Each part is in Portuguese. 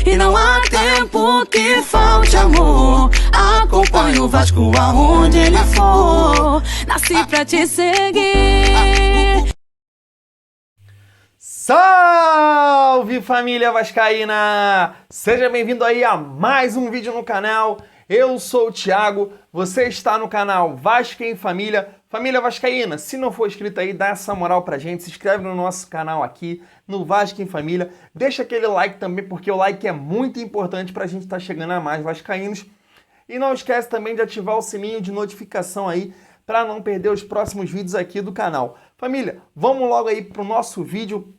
E não há tempo que falte amor. Acompanhe o Vasco aonde ele for. Nasci pra te seguir. Salve, família vascaína! Seja bem-vindo aí a mais um vídeo no canal. Eu sou o Thiago, você está no canal Vasco em Família. Família vascaína, se não for inscrito aí, dá essa moral pra gente, se inscreve no nosso canal aqui, no Vasco em Família. Deixa aquele like também, porque o like é muito importante pra gente estar chegando a mais vascaínos. E não esquece também de ativar o sininho de notificação aí, para não perder os próximos vídeos aqui do canal. Família, vamos logo aí pro nosso vídeo.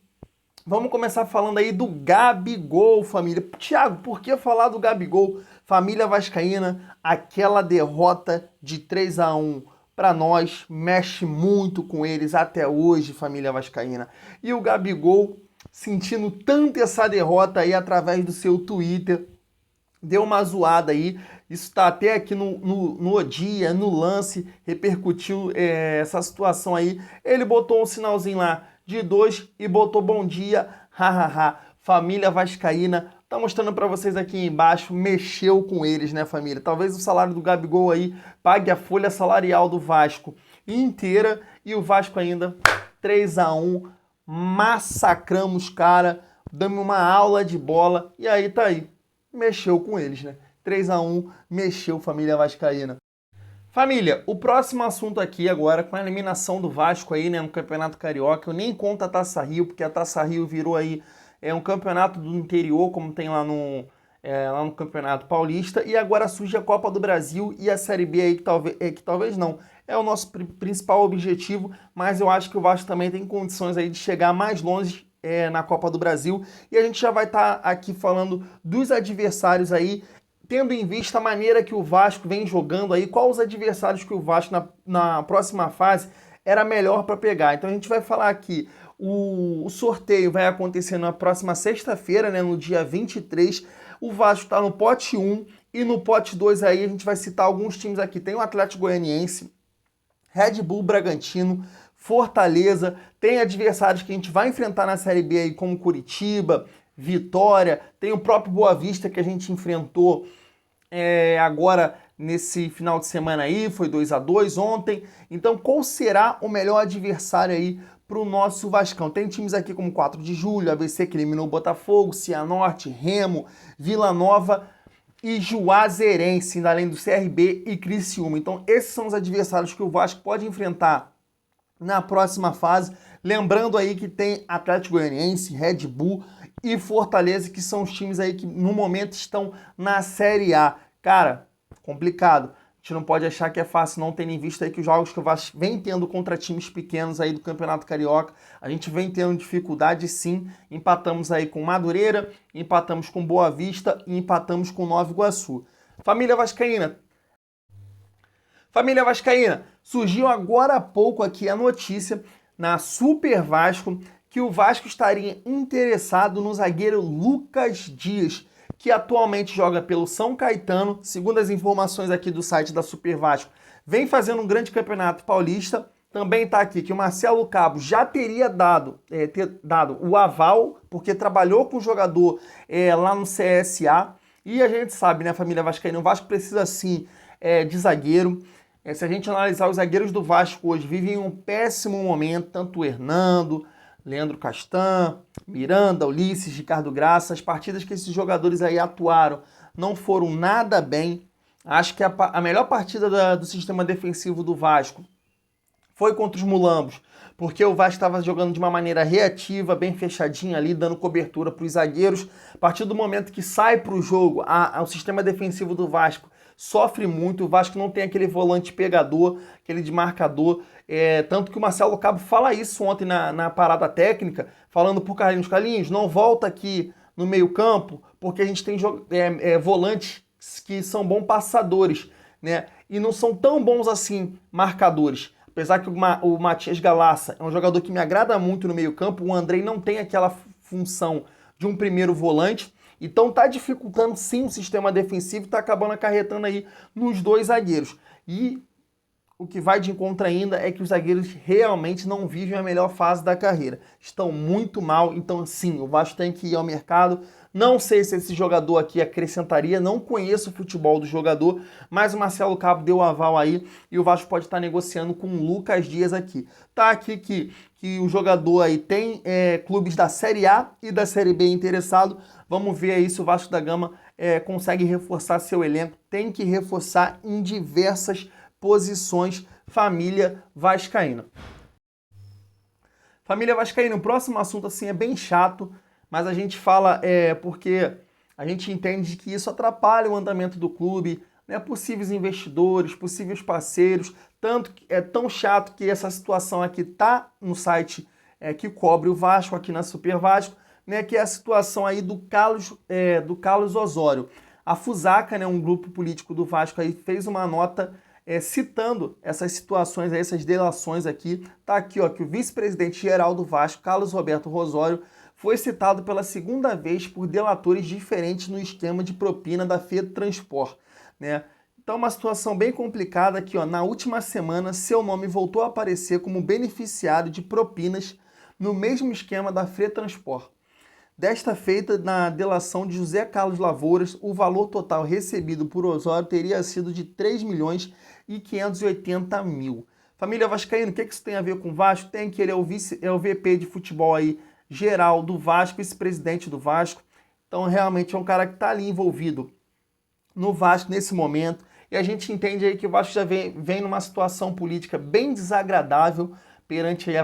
Vamos começar falando aí do Gabigol, família. Thiago, por que falar do Gabigol? Família vascaína, aquela derrota de 3-1 para nós mexe muito com eles até hoje, família vascaína. E o Gabigol, sentindo tanto essa derrota aí através do seu Twitter, deu uma zoada aí. Isso tá até aqui no dia, no lance, repercutiu essa situação aí. Ele botou um sinalzinho lá de 2 e botou bom dia, hahaha. Família vascaína, tá mostrando para vocês aqui embaixo, mexeu com eles, né, família? Talvez o salário do Gabigol aí pague a folha salarial do Vasco inteira e o Vasco ainda 3-1, massacramos, cara, damos uma aula de bola e aí tá aí, mexeu com eles, né? 3-1, mexeu, família vascaína. Família, o próximo assunto aqui agora, com a eliminação do Vasco aí, né, no Campeonato Carioca, eu nem conto a Taça Rio, porque a Taça Rio virou aí um campeonato do interior, como tem lá no Campeonato Paulista, e agora surge a Copa do Brasil e a Série B aí, que talvez não, é o nosso principal objetivo, mas eu acho que o Vasco também tem condições aí de chegar mais longe na Copa do Brasil, e a gente já vai estar aqui falando dos adversários aí, tendo em vista a maneira que o Vasco vem jogando aí, quais os adversários que o Vasco na próxima fase era melhor para pegar. Então a gente vai falar aqui, o sorteio vai acontecer na próxima sexta-feira, né, no dia 23. O Vasco está no pote 1 e no pote 2 aí a gente vai citar alguns times aqui. Tem o Atlético Goianiense, Red Bull Bragantino, Fortaleza, tem adversários que a gente vai enfrentar na Série B aí como Curitiba, Vitória, tem o próprio Boa Vista que a gente enfrentou agora nesse final de semana aí, foi 2-2 ontem. Então qual será o melhor adversário aí para o nosso Vascão? Tem times aqui como 4 de Julho, ABC que eliminou o Botafogo, Cianorte, Remo, Vila Nova e Juazeirense, além do CRB e Criciúma. Então esses são os adversários que o Vasco pode enfrentar na próxima fase. Lembrando aí que tem Atlético Goianiense, Red Bull e Fortaleza, que são os times aí que no momento estão na Série A. Cara, complicado. A gente não pode achar que é fácil, não, tendo em vista aí que os jogos que o Vasco vem tendo contra times pequenos aí do Campeonato Carioca, a gente vem tendo dificuldade sim. Empatamos aí com Madureira, empatamos com Boa Vista e empatamos com Nova Iguaçu. Família vascaína, surgiu agora há pouco aqui a notícia na Super Vasco que o Vasco estaria interessado no zagueiro Lucas Dias, que atualmente joga pelo São Caetano, segundo as informações aqui do site da Super Vasco, vem fazendo um grande campeonato paulista. Também está aqui que o Marcelo Cabo já teria dado o aval, porque trabalhou com o jogador lá no CSA, e a gente sabe, né, família vascaína, o Vasco precisa sim de zagueiro. Se a gente analisar os zagueiros do Vasco hoje, vivem um péssimo momento, tanto o Hernando, Leandro Castan, Miranda, Ulisses, Ricardo Graça. As partidas que esses jogadores aí atuaram não foram nada bem. Acho que a melhor partida do sistema defensivo do Vasco foi contra os Mulambos, porque o Vasco estava jogando de uma maneira reativa, bem fechadinha ali, dando cobertura para os zagueiros. A partir do momento que sai para o jogo, o sistema defensivo do Vasco sofre muito. O Vasco não tem aquele volante pegador, aquele de marcador. Tanto que o Marcelo Cabo fala isso ontem na parada técnica, falando pro Carlinhos, não volta aqui no meio campo, porque a gente tem volantes que são bons passadores, né? E não são tão bons assim marcadores. Apesar que o Matias Galassa é um jogador que me agrada muito no meio campo, o Andrei não tem aquela função de um primeiro volante. Então tá dificultando sim o sistema defensivo e tá acabando acarretando aí nos dois zagueiros. E o que vai de encontro ainda é que os zagueiros realmente não vivem a melhor fase da carreira. Estão muito mal, então sim, o Vasco tem que ir ao mercado. Não sei se esse jogador aqui acrescentaria, não conheço o futebol do jogador, mas o Marcelo Cabo deu o aval aí e o Vasco pode estar negociando com o Lucas Dias aqui. Tá aqui que o jogador aí tem clubes da Série A e da Série B interessado. Vamos ver aí se o Vasco da Gama consegue reforçar seu elenco. Tem que reforçar em diversas posições, família vascaína. Família vascaína, o próximo assunto assim é bem chato, mas a gente fala porque a gente entende que isso atrapalha o andamento do clube, né? Possíveis investidores, possíveis parceiros, tanto que é tão chato que essa situação aqui tá no site que cobre o Vasco aqui na Super Vasco, né? Que é a situação aí do Carlos Osório. A Fusaca, né, um grupo político do Vasco aí fez uma nota citando essas situações, essas delações aqui. Tá aqui, ó, que o vice-presidente geral do Vasco, Carlos Roberto Osório, foi citado pela segunda vez por delatores diferentes no esquema de propina da FETranspor, né? Então, uma situação bem complicada aqui, ó. Na última semana, seu nome voltou a aparecer como beneficiário de propinas no mesmo esquema da FETranspor. Desta feita, na delação de José Carlos Lavouras, o valor total recebido por Osório teria sido de 3.580.000. Família vascaína, o que isso tem a ver com o Vasco? Tem que ele é o VP de futebol aí, geral do Vasco, vice-presidente do Vasco. Então, realmente é um cara que está ali envolvido no Vasco nesse momento. E a gente entende aí que o Vasco já vem numa situação política bem desagradável perante aí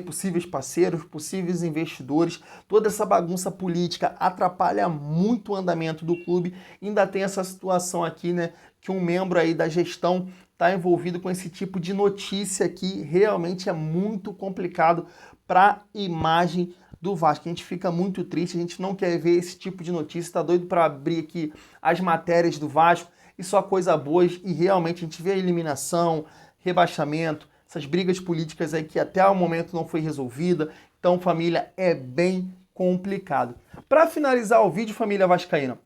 possíveis parceiros, possíveis investidores. Toda essa bagunça política atrapalha muito o andamento do clube. Ainda tem essa situação aqui, né, que um membro aí da gestão está envolvido com esse tipo de notícia que realmente é muito complicado para a imagem do Vasco. A gente fica muito triste, a gente não quer ver esse tipo de notícia, está doido para abrir aqui as matérias do Vasco e só coisa boas, e realmente a gente vê a eliminação, rebaixamento, essas brigas políticas aí que até o momento não foi resolvida. Então, família, é bem complicado. Para finalizar o vídeo, família vascaína,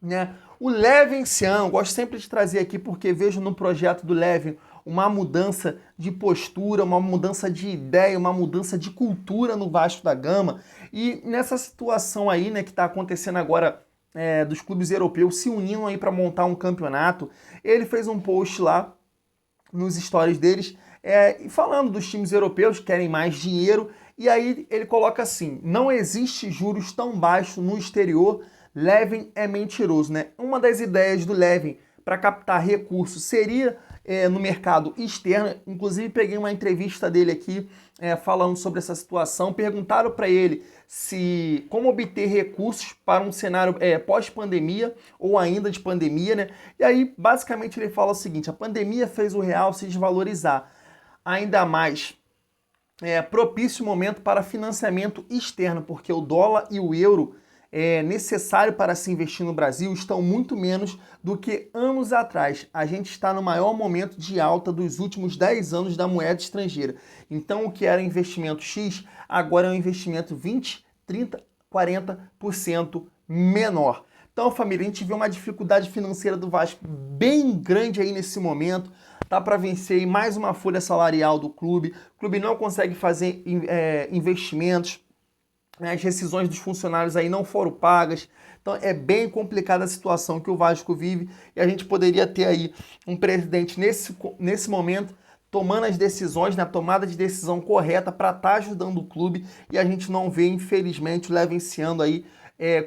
né, o Levenciano, gosto sempre de trazer aqui porque vejo no projeto do Leven uma mudança de postura, uma mudança de ideia, uma mudança de cultura no Vasco da Gama. E nessa situação aí, né, que está acontecendo agora dos clubes europeus se unindo aí para montar um campeonato, ele fez um post lá nos stories deles falando dos times europeus que querem mais dinheiro. E aí ele coloca assim: não existe juros tão baixos no exterior, Leven é mentiroso, né? Uma das ideias do Leven para captar recursos seria no mercado externo. Inclusive peguei uma entrevista dele aqui falando sobre essa situação. Perguntaram para ele como obter recursos para um cenário pós-pandemia ou ainda de pandemia, né? E aí basicamente ele fala o seguinte: a pandemia fez o real se desvalorizar ainda mais. Propício momento para financiamento externo, porque o dólar e o euro necessário para se investir no Brasil estão muito menos do que anos atrás. A gente está no maior momento de alta dos últimos 10 anos da moeda estrangeira. Então, o que era investimento X, agora é um investimento 20, 30, 40% menor. Então, família, a gente vê uma dificuldade financeira do Vasco bem grande aí nesse momento. Tá para vencer aí mais uma folha salarial do clube. O clube não consegue fazer investimentos. As rescisões dos funcionários aí não foram pagas. Então é bem complicada a situação que o Vasco vive. E a gente poderia ter aí um presidente nesse momento tomando as decisões, na tomada de decisão correta para estar ajudando o clube. E a gente não vê, infelizmente, o Levenciano aí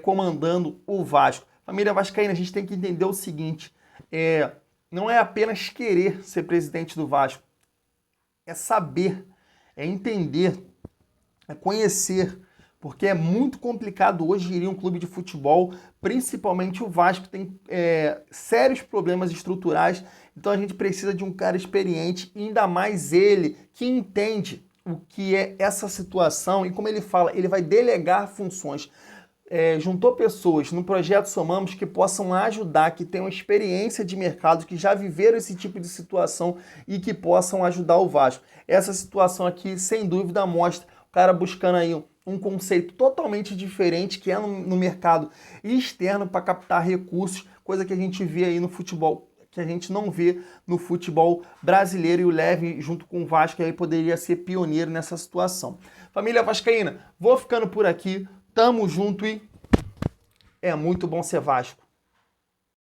comandando o Vasco. Família vascaína, a gente tem que entender o seguinte: não é apenas querer ser presidente do Vasco, é saber, é entender, é conhecer, porque é muito complicado hoje gerir um clube de futebol, principalmente o Vasco tem sérios problemas estruturais. Então a gente precisa de um cara experiente, e ainda mais ele que entende o que é essa situação, e como ele fala, ele vai delegar funções. Juntou pessoas no projeto Somamos que possam ajudar, que tenham experiência de mercado, que já viveram esse tipo de situação e que possam ajudar o Vasco. Essa situação aqui, sem dúvida, mostra o cara buscando aí um conceito totalmente diferente, que é no mercado externo para captar recursos, coisa que a gente vê aí no futebol, que a gente não vê no futebol brasileiro, e o Leve, junto com o Vasco, aí poderia ser pioneiro nessa situação. Família vascaína, vou ficando por aqui, tamo junto e é muito bom ser Vasco.